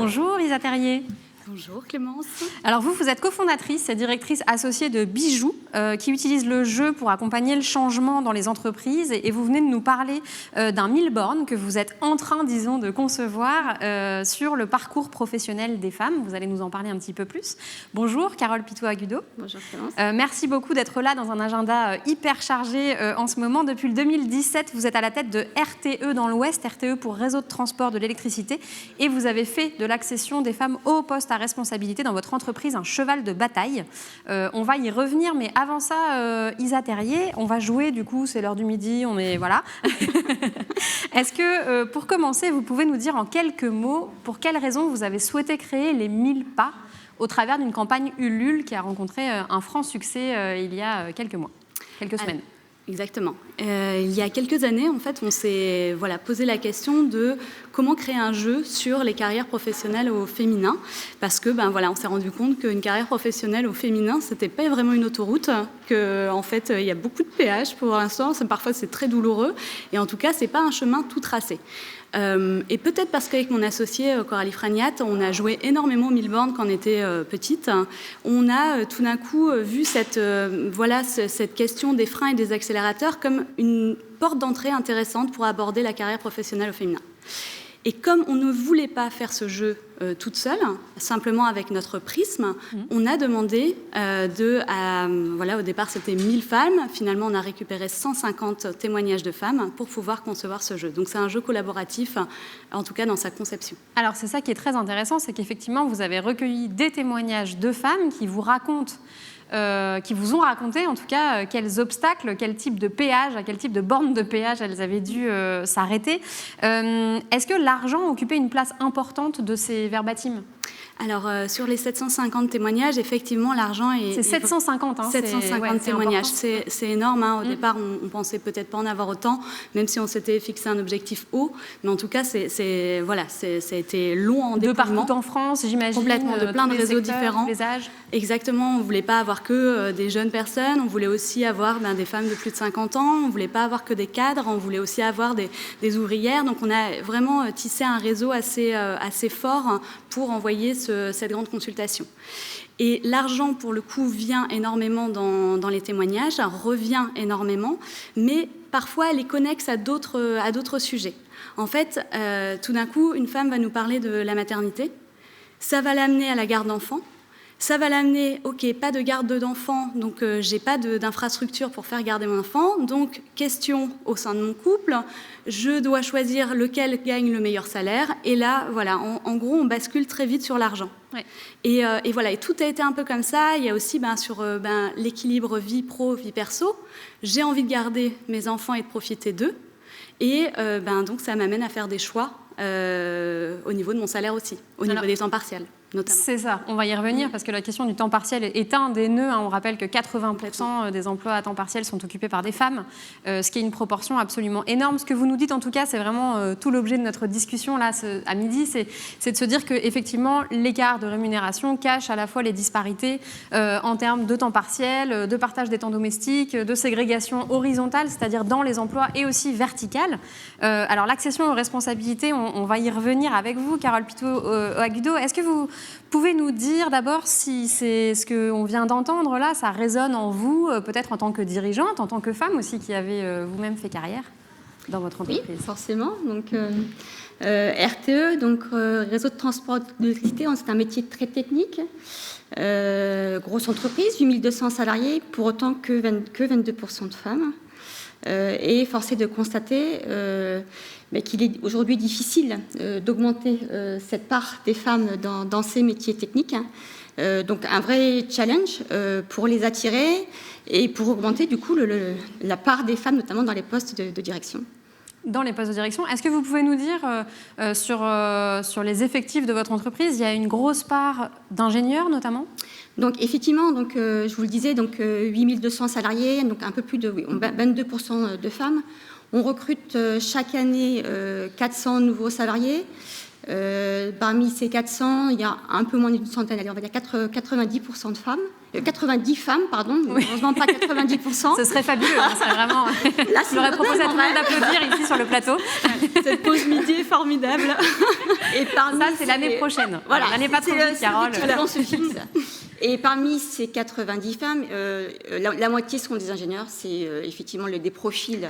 Bonjour Lisa Terrier. Bonjour Clémence. Alors vous êtes cofondatrice et directrice associée de Bijoux, qui utilise le jeu pour accompagner le changement dans les entreprises. Et vous venez de nous parler d'un Milborn que vous êtes en train, disons, de concevoir sur le parcours professionnel des femmes. Vous allez nous en parler un petit peu plus. Bonjour Carole Pitot-Agudo. Bonjour Clémence. Merci beaucoup d'être là dans un agenda hyper chargé en ce moment. Depuis le 2017, vous êtes à la tête de RTE dans l'Ouest, RTE pour Réseau de transport de l'électricité. Et vous avez fait de l'accession des femmes au poste à responsabilité dans votre entreprise un cheval de bataille. On va y revenir, mais avant ça, Isa Terrier, on va jouer, du coup, c'est l'heure du midi, on est... Voilà. Est-ce que, pour commencer, vous pouvez nous dire en quelques mots pour quelles raisons vous avez souhaité créer les 1000 pas au travers d'une campagne Ulule qui a rencontré un franc succès il y a quelques mois, quelques semaines? Exactement. Il y a quelques années, en fait, on s'est posé la question de comment créer un jeu sur les carrières professionnelles au féminin, parce que on s'est rendu compte qu'une carrière professionnelle au féminin, c'était pas vraiment une autoroute, que en fait, il y a beaucoup de péages pour l'instant, parfois c'est très douloureux, et en tout cas, c'est pas un chemin tout tracé. Et peut-être parce qu'avec mon associé Coralie Fragnat, on a joué énormément au Milborn quand on était petite. On a tout d'un coup vu cette question des freins et des accélérateurs comme une porte d'entrée intéressante pour aborder la carrière professionnelle au féminin. Et comme on ne voulait pas faire ce jeu toute seule, simplement avec notre prisme, on a demandé au départ c'était 1000 femmes, finalement on a récupéré 150 témoignages de femmes pour pouvoir concevoir ce jeu. Donc c'est un jeu collaboratif, en tout cas dans sa conception. Alors c'est ça qui est très intéressant, c'est qu'effectivement vous avez recueilli des témoignages de femmes qui vous racontent qui vous ont raconté en tout cas quels obstacles, quel type de péage, à quel type de borne de péage elles avaient dû s'arrêter. Est-ce que l'argent occupait une place importante de ces verbatims ? Alors, sur les 750 témoignages, effectivement, l'argent est... C'est 750, hein, 750 témoignages, c'est énorme. Hein. Au départ, on pensait peut-être pas en avoir autant, même si on s'était fixé un objectif haut. Mais en tout cas, ça a été long en déploiement. De partout en France, j'imagine. Complètement, de plein de réseaux différents. Les âges. Exactement, on ne voulait pas avoir que des jeunes personnes, on voulait aussi avoir des femmes de plus de 50 ans, on ne voulait pas avoir que des cadres, on voulait aussi avoir des ouvrières. Donc, on a vraiment tissé un réseau assez fort pour envoyer cette grande consultation. Et l'argent, pour le coup, vient énormément dans les témoignages, revient énormément, mais parfois elle est connexe à d'autres sujets. En fait, tout d'un coup, une femme va nous parler de la maternité, ça va l'amener à la garde d'enfants, ça va l'amener, ok, pas de garde d'enfants, donc j'ai pas d'infrastructure pour faire garder mon enfant, donc question au sein de mon couple, je dois choisir lequel gagne le meilleur salaire, et là, en gros, on bascule très vite sur l'argent. Ouais. Et tout a été un peu comme ça. Il y a aussi sur l'équilibre vie pro, vie perso, j'ai envie de garder mes enfants et de profiter d'eux, et donc ça m'amène à faire des choix au niveau de mon salaire aussi, au niveau des temps partiels. Notamment. C'est ça, on va y revenir parce que la question du temps partiel est un des nœuds. On rappelle que 80% des emplois à temps partiel sont occupés par des femmes, ce qui est une proportion absolument énorme. Ce que vous nous dites en tout cas, c'est vraiment tout l'objet de notre discussion là à midi, c'est de se dire qu'effectivement l'écart de rémunération cache à la fois les disparités en termes de temps partiel, de partage des temps domestiques, de ségrégation horizontale, c'est-à-dire dans les emplois, et aussi verticale. Alors l'accession aux responsabilités, on va y revenir avec vous, Carole Pitot-Agudo. Est-ce que vous pouvez nous dire d'abord si c'est ce qu'on vient d'entendre là, ça résonne en vous, peut-être en tant que dirigeante, en tant que femme aussi qui avez vous-même fait carrière dans votre entreprise? Oui, forcément. Donc, RTE, donc Réseau de transport de l'électricité, c'est un métier très technique. Grosse entreprise, 8200 salariés, pour autant que 22% de femmes. Et force est de constater qu'il est aujourd'hui difficile d'augmenter cette part des femmes dans ces métiers techniques. Donc un vrai challenge pour les attirer et pour augmenter du coup la part des femmes, notamment dans les postes de direction. Dans les postes de direction. Est-ce que vous pouvez nous dire sur les effectifs de votre entreprise, il y a une grosse part d'ingénieurs notamment ? Donc effectivement, je vous le disais, 8200 salariés, donc un peu plus de 22% de femmes. On recrute chaque année 400 nouveaux salariés. Parmi ces 400, il y a un peu moins d'une centaine, on va dire 90% de femmes. 90 femmes, pardon, oui. Heureusement pas 90%. Ce serait fabuleux, ce serait vraiment... Là, je leur ai proposé à tout le monde d'applaudir ici sur le plateau. Cette pause midi est formidable. Et parmi ça, c'est l'année prochaine. Voilà, l'année pas trop vite, Carole. On se fixe. Et parmi ces 90 femmes, la moitié sont des ingénieurs. C'est effectivement des profils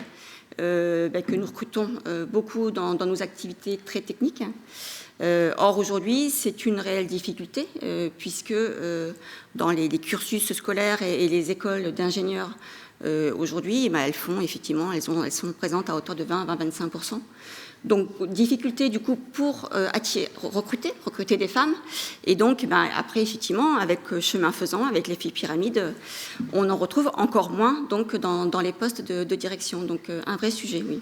que nous recrutons beaucoup dans nos activités très techniques. Or, aujourd'hui, c'est une réelle difficulté, puisque dans les cursus scolaires et les écoles d'ingénieurs, aujourd'hui, elles sont présentes à hauteur de 20-25%. Donc, difficulté du coup pour recruter des femmes. Et donc, après, effectivement, avec chemin faisant, avec l'effet pyramide, on en retrouve encore moins donc, dans les postes de direction. Donc, un vrai sujet, oui.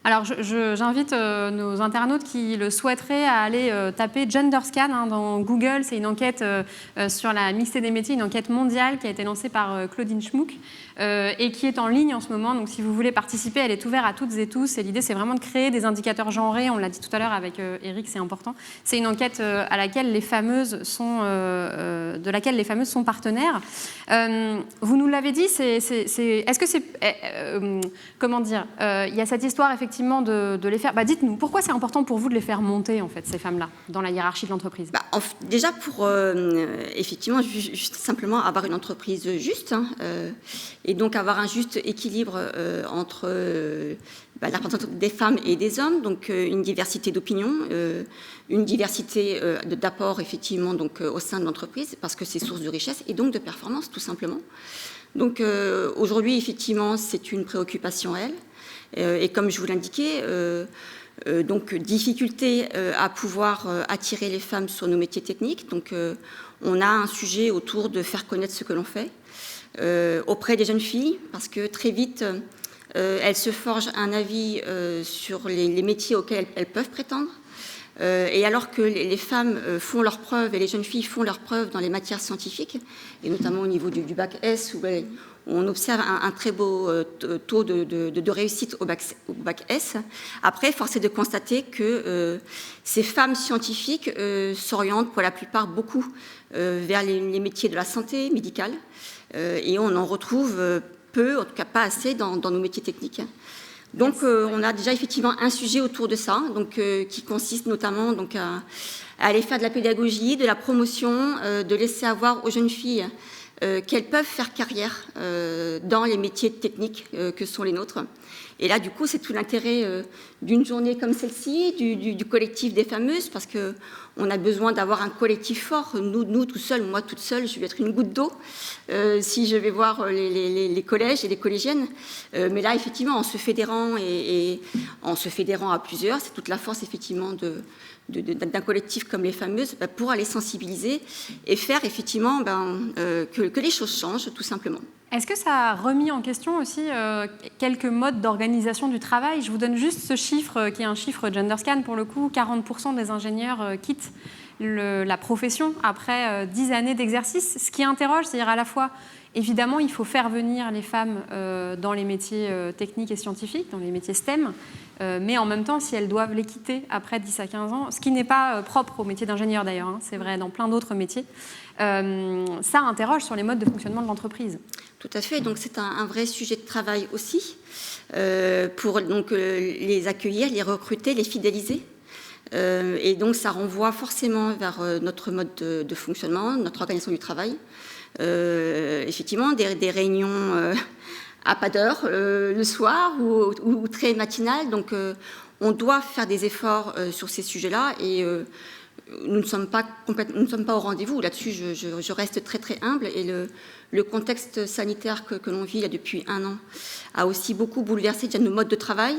Alors, j'invite nos internautes qui le souhaiteraient à aller taper GenderScan dans Google. C'est une enquête sur la mixité des métiers, une enquête mondiale qui a été lancée par Claudine Schmuck et qui est en ligne en ce moment. Donc, si vous voulez participer, elle est ouverte à toutes et tous. Et l'idée, c'est vraiment de créer des indicateurs genrés. On l'a dit tout à l'heure avec Eric, c'est important. C'est une enquête à laquelle les fameuses de laquelle les fameuses sont partenaires. Vous nous l'avez dit, est-ce que c'est... comment dire il y a cette histoire, effectivement, de les faire... dites-nous, pourquoi c'est important pour vous de les faire monter, en fait, ces femmes-là, dans la hiérarchie de l'entreprise? Déjà, pour, effectivement, juste simplement avoir une entreprise juste, et donc avoir un juste équilibre entre la représentation des femmes et des hommes, donc une diversité d'opinions, une diversité d'apports, effectivement, donc, au sein de l'entreprise, parce que c'est source de richesse et donc de performance, tout simplement. Donc, aujourd'hui, effectivement, c'est une préoccupation réelle. Et comme je vous l'indiquais, donc difficulté à pouvoir attirer les femmes sur nos métiers techniques. Donc, on a un sujet autour de faire connaître ce que l'on fait auprès des jeunes filles, parce que très vite, elles se forgent un avis sur les métiers auxquels elles peuvent prétendre. Et alors que les femmes font leurs preuves et les jeunes filles font leurs preuves dans les matières scientifiques, et notamment au niveau du bac S, où on observe un très beau taux de réussite au bac S. Après, force est de constater que ces femmes scientifiques s'orientent pour la plupart beaucoup vers les métiers de la santé médicale, et on en retrouve peu, en tout cas pas assez, dans nos métiers techniques. Donc, on a déjà effectivement un sujet autour de ça, donc, qui consiste notamment donc, à aller faire de la pédagogie, de la promotion, de laisser avoir aux jeunes filles qu'elles peuvent faire carrière dans les métiers techniques que sont les nôtres. Et là, du coup, c'est tout l'intérêt d'une journée comme celle-ci, du collectif des fameuses, parce qu'on a besoin d'avoir un collectif fort. Nous, tout seuls, moi, toute seule, je vais être une goutte d'eau si je vais voir les collèges et les collégiennes. Mais là, effectivement, en se fédérant et en se fédérant à plusieurs, c'est toute la force, effectivement, d'un collectif comme les fameuses pour aller sensibiliser et faire, effectivement, que les choses changent, tout simplement. Est-ce que ça a remis en question aussi quelques modes d'organisation du travail? Je vous donne juste ce chiffre, qui est un chiffre GenderScan pour le coup. 40% des ingénieurs quittent la profession après 10 années d'exercice. Ce qui interroge, c'est-à-dire à la fois, évidemment, il faut faire venir les femmes dans les métiers techniques et scientifiques, dans les métiers STEM, mais en même temps, si elles doivent les quitter après 10 à 15 ans, ce qui n'est pas propre au métier d'ingénieur d'ailleurs, c'est vrai dans plein d'autres métiers, ça interroge sur les modes de fonctionnement de l'entreprise. Tout à fait, donc c'est un vrai sujet de travail aussi, pour donc, les accueillir, les recruter, les fidéliser. Et donc ça renvoie forcément vers notre mode de fonctionnement, notre organisation du travail. Effectivement, des réunions à pas d'heure le soir ou très matinales. Donc on doit faire des efforts sur ces sujets-là et nous ne sommes pas au rendez-vous. Là-dessus, je reste très très humble et le contexte sanitaire que l'on vit là depuis 1 an a aussi beaucoup bouleversé déjà nos modes de travail.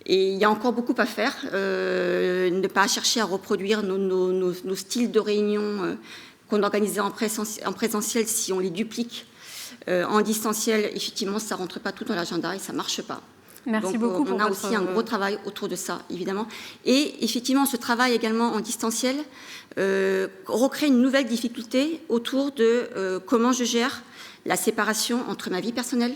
Et il y a encore beaucoup à faire, ne pas chercher à reproduire nos styles de réunion qu'on organisait en présentiel. Si on les duplique en distanciel, effectivement, ça ne rentre pas tout dans l'agenda et ça ne marche pas. Merci donc, beaucoup. On a aussi un gros travail autour de ça, évidemment. Et effectivement, ce travail également en distanciel recrée une nouvelle difficulté autour de comment je gère la séparation entre ma vie personnelle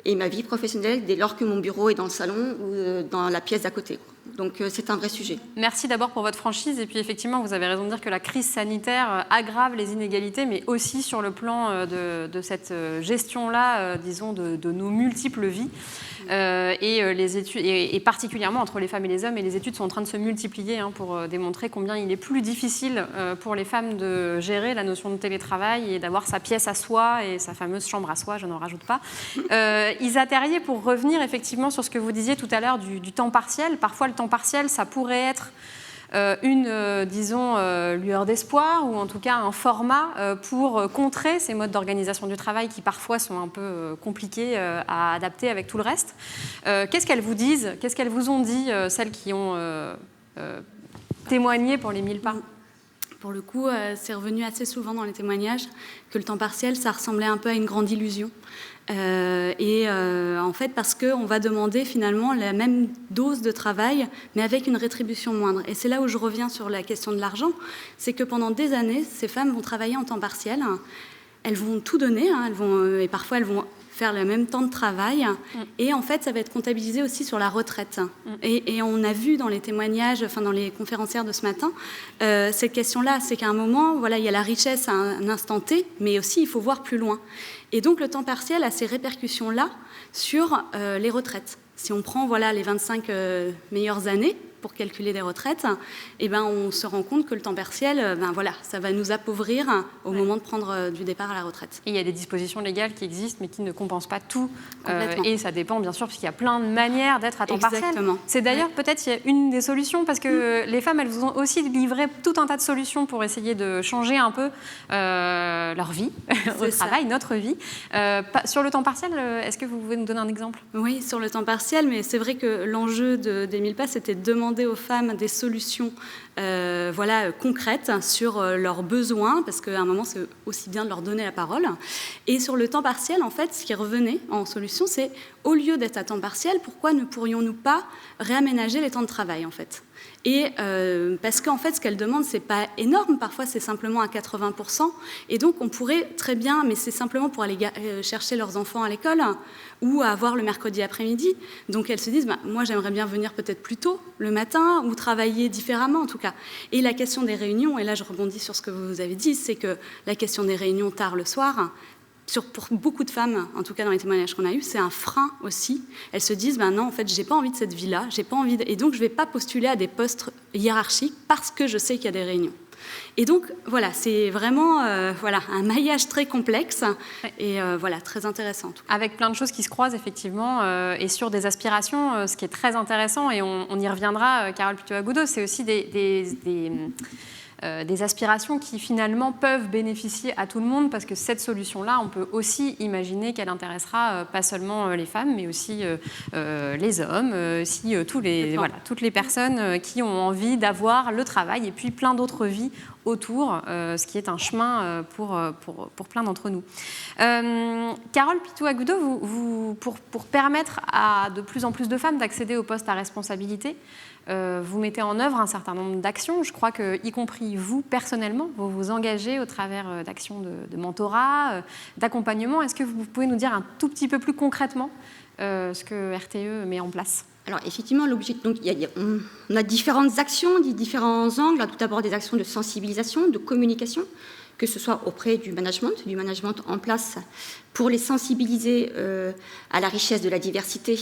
et ma vie professionnelle dès lors que mon bureau est dans le salon ou dans la pièce d'à côté. Donc c'est un vrai sujet. Merci d'abord pour votre franchise. Et puis effectivement, vous avez raison de dire que la crise sanitaire aggrave les inégalités, mais aussi sur le plan de cette gestion-là, disons, de nos multiples vies. Les études, et particulièrement entre les femmes et les hommes, et les études sont en train de se multiplier pour démontrer combien il est plus difficile pour les femmes de gérer la notion de télétravail et d'avoir sa pièce à soi et sa fameuse chambre à soi, je n'en rajoute pas. Isa Terrier, pour revenir effectivement sur ce que vous disiez tout à l'heure du temps partiel, parfois le temps partiel, ça pourrait être disons, lueur d'espoir, ou en tout cas un format pour contrer ces modes d'organisation du travail qui parfois sont un peu compliqués à adapter avec tout le reste. Qu'est-ce qu'elles vous disent? Qu'est-ce qu'elles vous ont dit, celles qui ont témoigné pour les 1000 pas? Pour le coup, c'est revenu assez souvent dans les témoignages que le temps partiel, ça ressemblait un peu à une grande illusion. En fait, parce qu'on va demander finalement la même dose de travail, mais avec une rétribution moindre. Et c'est là où je reviens sur la question de l'argent, c'est que pendant des années, ces femmes vont travailler en temps partiel, elles vont tout donner, et parfois elles vont faire le même temps de travail, et en fait ça va être comptabilisé aussi sur la retraite. Et on a vu dans les témoignages, enfin dans les conférencières de ce matin, cette question-là, c'est qu'à un moment, voilà, il y a la richesse à un instant T, mais aussi il faut voir plus loin. Et donc le temps partiel a ces répercussions-là sur les retraites. Si on prend les 25 meilleures années pour calculer des retraites, on se rend compte que le temps partiel, ça va nous appauvrir au moment de prendre du départ à la retraite. Et il y a des dispositions légales qui existent, mais qui ne compensent pas tout. Et ça dépend, bien sûr, parce qu'il y a plein de manières d'être à temps partiel. C'est d'ailleurs peut-être une des solutions, parce que les femmes, elles vous ont aussi livré tout un tas de solutions pour essayer de changer un peu leur vie au travail, notre vie. Sur le temps partiel, est-ce que vous pouvez nous donner un exemple? Oui, sur le temps partiel, mais c'est vrai que l'enjeu des 1000 pas, c'était de demander aux femmes des solutions concrètes sur leurs besoins, parce qu'à un moment, c'est aussi bien de leur donner la parole. Et sur le temps partiel, en fait, ce qui revenait en solution, c'est au lieu d'être à temps partiel, pourquoi ne pourrions-nous pas réaménager les temps de travail, en fait? Et parce qu'en fait, ce qu'elles demandent, c'est pas énorme, parfois c'est simplement à 80%, et donc on pourrait très bien, mais c'est simplement pour aller chercher leurs enfants à l'école ou à avoir le mercredi après-midi. Donc elles se disent, moi j'aimerais bien venir peut-être plus tôt le matin ou travailler différemment en tout cas. Et la question des réunions, et là je rebondis sur ce que vous avez dit, c'est que la question des réunions tard le soir, pour beaucoup de femmes, en tout cas dans les témoignages qu'on a eus, c'est un frein aussi. Elles se disent, non, en fait, j'ai pas envie de cette vie-là, j'ai pas envie et donc je vais pas postuler à des postes hiérarchiques parce que je sais qu'il y a des réunions. Et donc, voilà, c'est vraiment un maillage très complexe et très intéressant. En tout cas. Avec plein de choses qui se croisent, effectivement, et sur des aspirations, ce qui est très intéressant, et on y reviendra, Carole Pituagoudo, c'est aussi des aspirations qui finalement peuvent bénéficier à tout le monde, parce que cette solution-là, on peut aussi imaginer qu'elle intéressera pas seulement les femmes, mais aussi les hommes, toutes les personnes qui ont envie d'avoir le travail et puis plein d'autres vies autour, ce qui est un chemin pour plein d'entre nous. Carole Pituagoudo, pour permettre à de plus en plus de femmes d'accéder aux postes à responsabilité, vous mettez en œuvre un certain nombre d'actions. Je crois que, y compris vous, personnellement, vous vous engagez au travers d'actions de mentorat, d'accompagnement. Est-ce que vous pouvez nous dire un tout petit peu plus concrètement ce que RTE met en place ? Alors, effectivement, l'objectif, donc, on a différentes actions, différents angles. Tout d'abord, des actions de sensibilisation, de communication, que ce soit auprès du management en place pour les sensibiliser à la richesse de la diversité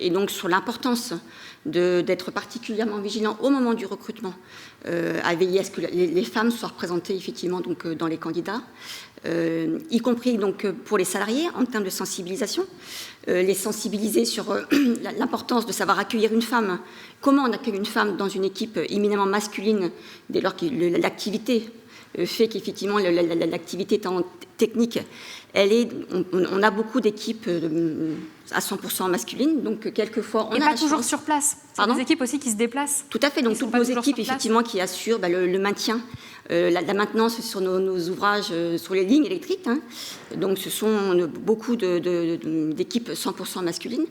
et donc sur l'importance d'être particulièrement vigilant au moment du recrutement, à veiller à ce que les femmes soient représentées effectivement donc, dans les candidats, y compris donc, pour les salariés en termes de sensibilisation, les sensibiliser sur l'importance de savoir accueillir une femme, comment on accueille une femme dans une équipe éminemment masculine dès lors que l'activité fait qu'effectivement l'activité étant technique, on a beaucoup d'équipes à 100% masculines, donc quelquefois on et pas toujours sur place. C'est des équipes aussi qui se déplacent. Tout à fait, donc toutes nos équipes effectivement qui assurent le maintien, la maintenance sur nos ouvrages, sur les lignes électriques. Donc ce sont beaucoup d'équipes 100% masculines.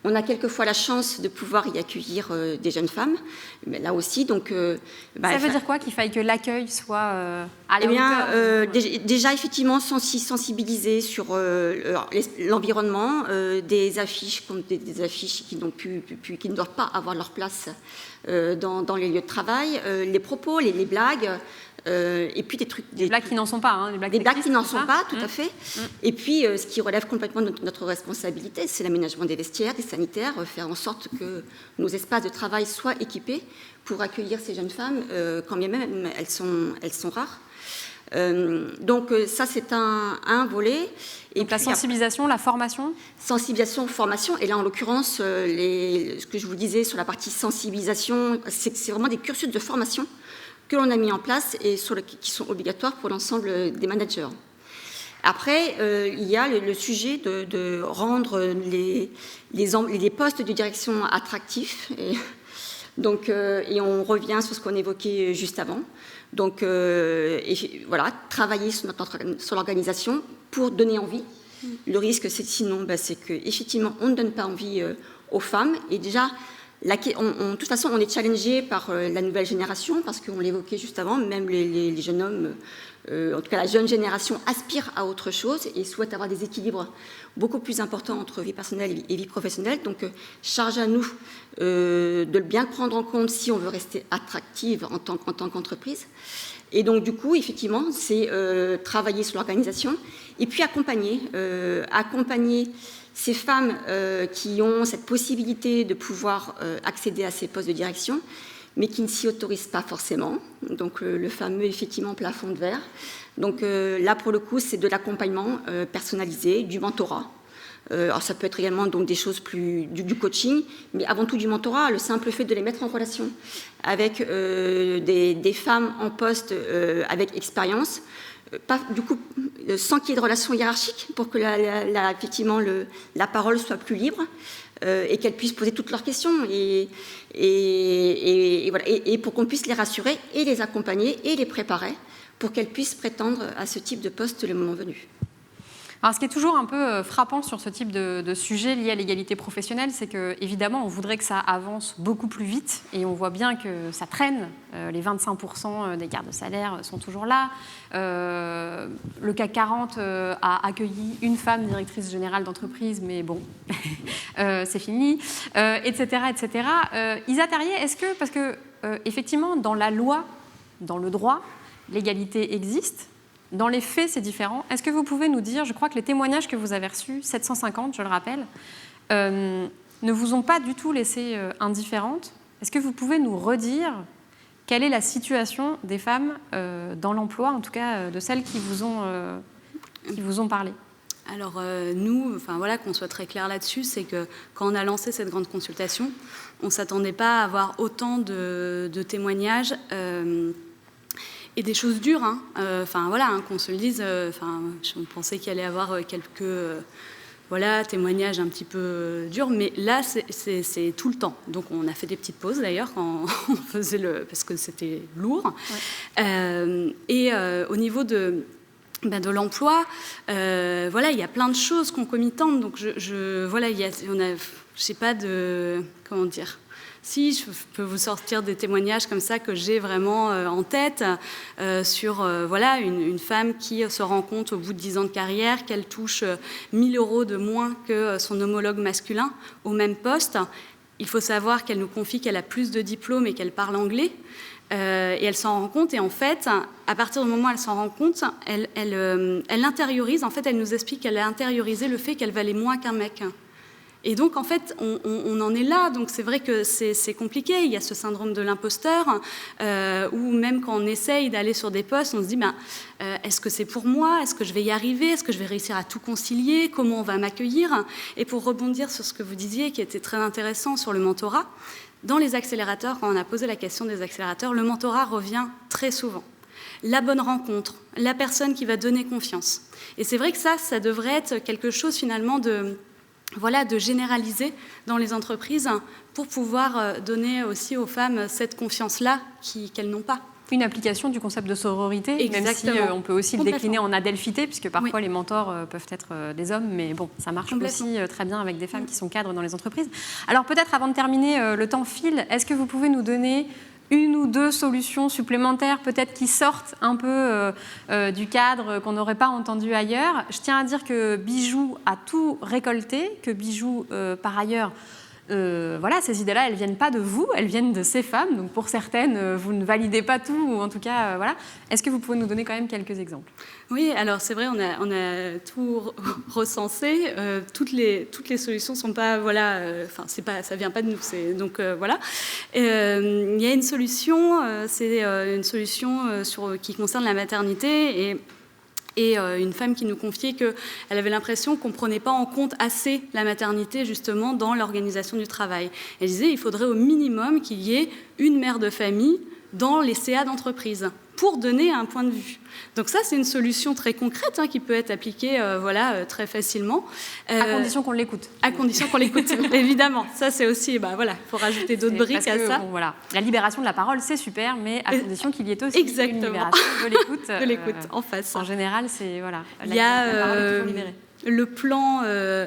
On a quelquefois la chance de pouvoir y accueillir des jeunes femmes, mais là aussi. Donc, ça veut dire quoi qu'il faille que l'accueil soit à la hauteur déjà, effectivement, sensibiliser sur l'environnement, des affiches qui qui ne doivent pas avoir leur place dans les lieux de travail, les propos, les blagues. Et puis des blagues qui n'en sont pas, des blagues qui n'en sont pas, tout à fait. Et puis ce qui relève complètement de notre responsabilité, c'est l'aménagement des vestiaires, des sanitaires, faire en sorte que nos espaces de travail soient équipés pour accueillir ces jeunes femmes, quand bien même elles sont rares. Donc ça, c'est un volet. Et donc la sensibilisation, la formation. Sensibilisation, formation. Et là, en l'occurrence, ce que je vous disais sur la partie sensibilisation, c'est vraiment des cursus de formation que l'on a mis en place et qui sont obligatoires pour l'ensemble des managers. Après, il y a le sujet de rendre les postes de direction attractifs. Et on revient sur ce qu'on évoquait juste avant. Donc, travailler sur l'organisation pour donner envie. Le risque, c'est sinon, c'est qu'effectivement, on ne donne pas envie aux femmes. Et déjà, de toute façon, on est challengé par la nouvelle génération, parce qu'on l'évoquait juste avant, même les jeunes hommes, en tout cas la jeune génération, aspire à autre chose et souhaite avoir des équilibres beaucoup plus importants entre vie personnelle et vie professionnelle. Donc, charge à nous de bien le prendre en compte si on veut rester attractive en tant qu'entreprise. Et donc, du coup, effectivement, c'est travailler sur l'organisation et puis accompagner ces femmes qui ont cette possibilité de pouvoir accéder à ces postes de direction, mais qui ne s'y autorisent pas forcément. Donc le fameux, effectivement, plafond de verre. Donc là, pour le coup, c'est de l'accompagnement personnalisé, du mentorat. Alors ça peut être également donc, des choses du coaching, mais avant tout du mentorat, le simple fait de les mettre en relation avec des femmes en poste avec expérience, sans qu'il y ait de relation hiérarchique, pour que effectivement la parole soit plus libre et qu'elles puissent poser toutes leurs questions et pour qu'on puisse les rassurer et les accompagner et les préparer pour qu'elles puissent prétendre à ce type de poste le moment venu. Alors, ce qui est toujours un peu frappant sur ce type de sujet lié à l'égalité professionnelle, c'est qu'évidemment, on voudrait que ça avance beaucoup plus vite et on voit bien que ça traîne. Les 25% d'écart de salaire sont toujours là. Le CAC 40 a accueilli une femme directrice générale d'entreprise, mais bon, c'est fini, etc. etc. Isa Terrier, est-ce que, parce que effectivement, dans la loi, dans le droit, l'égalité existe. Dans les faits, c'est différent. Est-ce que vous pouvez nous dire, je crois que les témoignages que vous avez reçus, 750, je le rappelle, ne vous ont pas du tout laissé indifférente. Est-ce que vous pouvez nous redire quelle est la situation des femmes dans l'emploi, en tout cas de celles qui vous ont parlé ? Alors nous, qu'on soit très clair là-dessus, c'est que quand on a lancé cette grande consultation, on ne s'attendait pas à avoir autant de témoignages et des choses dures, qu'on se le dise. On pensait qu'il allait y avoir quelques témoignages un petit peu durs, mais là, c'est tout le temps. Donc, on a fait des petites pauses, d'ailleurs, quand on faisait parce que c'était lourd. Ouais. Au niveau de l'emploi, il y a plein de choses concomitantes. Donc, je sais pas de... Comment dire ? Si, je peux vous sortir des témoignages comme ça que j'ai vraiment en tête sur une femme qui se rend compte au bout de 10 ans de carrière qu'elle touche 1 000 € de moins que son homologue masculin au même poste. Il faut savoir qu'elle nous confie qu'elle a plus de diplômes et qu'elle parle anglais. Et elle s'en rend compte. Et en fait, à partir du moment où elle s'en rend compte, elle intériorise. En fait, elle nous explique qu'elle a intériorisé le fait qu'elle valait moins qu'un mec. Et donc, en fait, on en est là. Donc, c'est vrai que c'est compliqué. Il y a ce syndrome de l'imposteur, où même quand on essaye d'aller sur des postes, on se dit, est-ce que c'est pour moi ? Est-ce que je vais y arriver ? Est-ce que je vais réussir à tout concilier ? Comment on va m'accueillir ? Et pour rebondir sur ce que vous disiez, qui était très intéressant sur le mentorat, dans les accélérateurs, quand on a posé la question des accélérateurs, le mentorat revient très souvent. La bonne rencontre, la personne qui va donner confiance. Et c'est vrai que ça devrait être quelque chose, finalement, de généraliser dans les entreprises pour pouvoir donner aussi aux femmes cette confiance-là qu'elles n'ont pas. une application du concept de sororité, Exactement. même si on peut aussi le décliner en adelphité, puisque parfois les mentors peuvent être des hommes, mais bon, ça marche aussi très bien avec des femmes qui sont cadres dans les entreprises. Alors peut-être avant de terminer, le temps file, est-ce que vous pouvez nous donner une ou deux solutions supplémentaires, peut-être qui sortent un peu du cadre qu'on n'aurait pas entendu ailleurs? Je tiens à dire que Bijou a tout récolté, que Bijou, par ailleurs, voilà, ces idées-là, elles ne viennent pas de vous, elles viennent de ces femmes. Donc pour certaines, vous ne validez pas tout, ou en tout cas, voilà. Est-ce que vous pouvez nous donner quand même quelques exemples? Oui, alors c'est vrai, on a tout recensé. Toutes les solutions sont pas, voilà, enfin ça vient pas de nous. Donc voilà. Il y a une solution, c'est une solution qui concerne la maternité et une femme qui nous confiait qu'elle avait l'impression qu'on ne prenait pas en compte assez la maternité justement dans l'organisation du travail. Elle disait qu'il faudrait au minimum qu'il y ait une mère de famille dans les CA d'entreprise pour donner un point de vue. Donc ça, c'est une solution très concrète qui peut être appliquée très facilement. À condition qu'on l'écoute. À condition qu'on l'écoute, évidemment. Ça, c'est aussi, voilà, il faut rajouter d'autres briques à ça. Bon, voilà. La libération de la parole, c'est super, mais à condition qu'il y ait aussi une libération de l'écoute. De l'écoute, en face. En général, c'est, voilà, il y a, la parole est toujours libérée. Le plan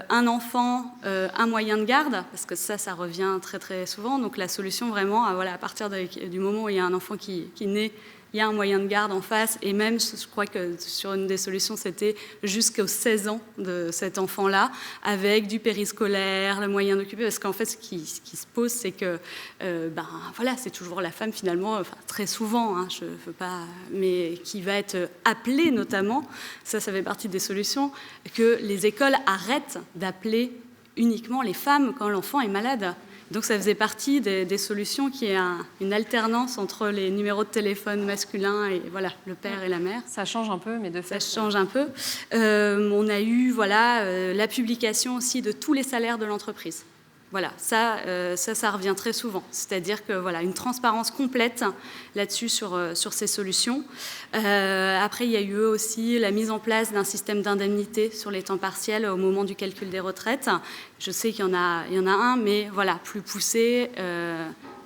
un enfant, un moyen de garde, parce que ça revient très très souvent. Donc la solution vraiment, à partir du moment où il y a un enfant qui naît, il y a un moyen de garde en face. Et même, je crois que sur une des solutions, c'était jusqu'aux 16 ans de cet enfant-là, avec du périscolaire, le moyen d'occuper. Parce qu'en fait, ce qui se pose, c'est que voilà, c'est toujours la femme finalement, très souvent, je veux pas, mais qui va être appelée notamment. Ça fait partie des solutions, que les écoles arrêtent d'appeler uniquement les femmes quand l'enfant est malade. Donc ça faisait partie des solutions qui est une alternance entre les numéros de téléphone masculins et voilà, le père et la mère. Ça change un peu, mais de fait... Ça change un peu. On a eu la publication aussi de tous les salaires de l'entreprise. Voilà, ça revient très souvent. C'est-à-dire que voilà, une transparence complète là-dessus sur ces solutions. Après, il y a eu aussi la mise en place d'un système d'indemnité sur les temps partiels au moment du calcul des retraites. Je sais qu'il y en a un, mais voilà, plus poussé.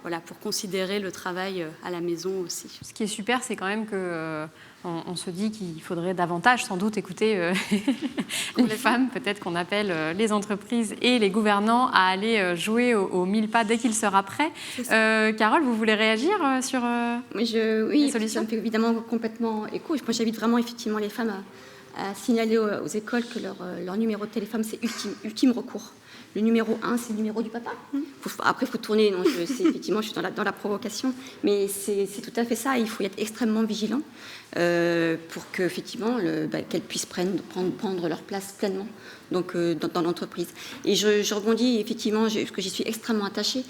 Voilà, pour considérer le travail à la maison aussi. Ce qui est super, c'est quand même que on se dit qu'il faudrait davantage, sans doute, écouter les femmes, peut-être qu'on appelle les entreprises et les gouvernants à aller jouer aux 1000 pas dès qu'il sera prêt. Carole, vous voulez réagir sur oui, les solutions? Ça me fait évidemment complètement écho. Moi, j'invite vraiment effectivement les femmes à signaler aux écoles que leur numéro de téléphone, c'est ultime recours. Le numéro 1, c'est le numéro du papa. Après, il faut tourner. Non, effectivement, je suis dans la provocation. Mais c'est tout à fait ça. Il faut être extrêmement vigilant pour qu'effectivement, qu'elles puissent prendre leur place pleinement donc, dans l'entreprise. Et je rebondis, effectivement, parce que j'y suis extrêmement attachée,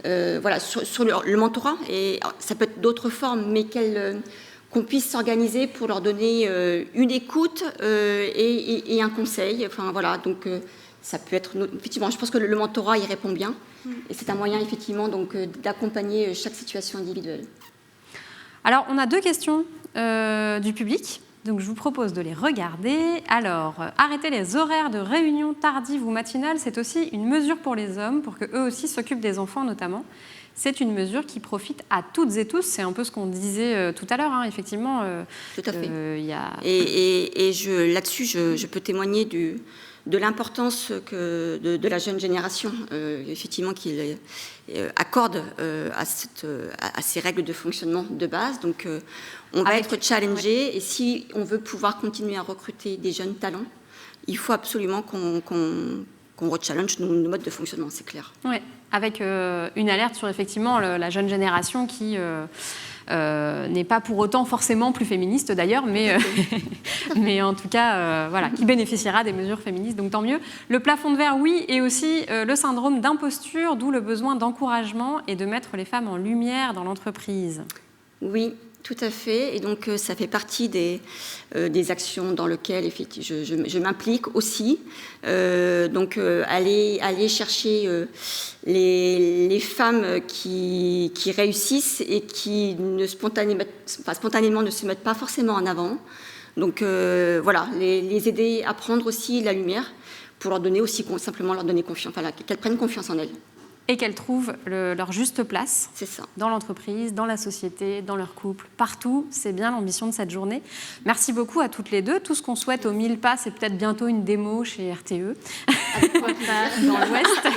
voilà, sur le mentorat. Et ça peut être d'autres formes, mais qu'on puisse s'organiser pour leur donner une écoute et un conseil. Enfin, voilà, donc... ça peut être, effectivement, je pense que le mentorat y répond bien. Et c'est un moyen, effectivement, donc, d'accompagner chaque situation individuelle. Alors, on a 2 questions du public. Donc, je vous propose de les regarder. Alors, arrêter les horaires de réunion tardives ou matinales, c'est aussi une mesure pour les hommes, pour qu'eux aussi s'occupent des enfants, notamment. C'est une mesure qui profite à toutes et tous. C'est un peu ce qu'on disait tout à l'heure, effectivement. Tout à fait. Et là-dessus, je peux témoigner de l'importance de la jeune génération, effectivement, qu'il accorde à ces règles de fonctionnement de base. Donc, on va être challengé, et si on veut pouvoir continuer à recruter des jeunes talents, il faut absolument qu'on rechallenge nos modes de fonctionnement, c'est clair. Oui, avec une alerte sur, effectivement, la jeune génération qui... n'est pas pour autant forcément plus féministe d'ailleurs, mais en tout cas, voilà, qui bénéficiera des mesures féministes, donc tant mieux. Le plafond de verre, oui, et aussi le syndrome d'imposture, d'où le besoin d'encouragement et de mettre les femmes en lumière dans l'entreprise. Oui, tout à fait. Et donc, ça fait partie des actions dans lesquelles je m'implique aussi. Donc, aller chercher les femmes qui réussissent et qui spontanément ne se mettent pas forcément en avant. Donc, voilà, les aider à prendre aussi la lumière pour leur donner aussi, simplement leur donner confiance, qu'elles prennent confiance en elles. Et qu'elles trouvent leur juste place C'est ça. dans l'entreprise, dans la société, dans leur couple, partout. C'est bien l'ambition de cette journée. Merci beaucoup à toutes les deux. Tout ce qu'on souhaite aux 1000 pas, c'est peut-être bientôt une démo chez RTE dans l'Ouest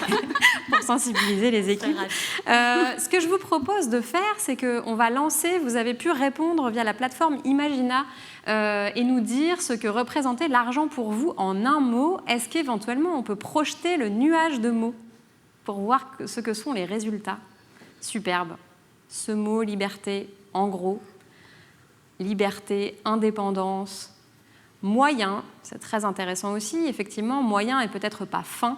pour sensibiliser les équipes. Ce que je vous propose de faire, c'est qu'on va lancer, vous avez pu répondre via la plateforme Imagina et nous dire ce que représentait l'argent pour vous en un mot. Est-ce qu'éventuellement on peut projeter le nuage de mots pour voir ce que sont les résultats? Superbe. Ce mot liberté, en gros, liberté, indépendance, moyen, c'est très intéressant aussi, effectivement, moyen et peut-être pas fin.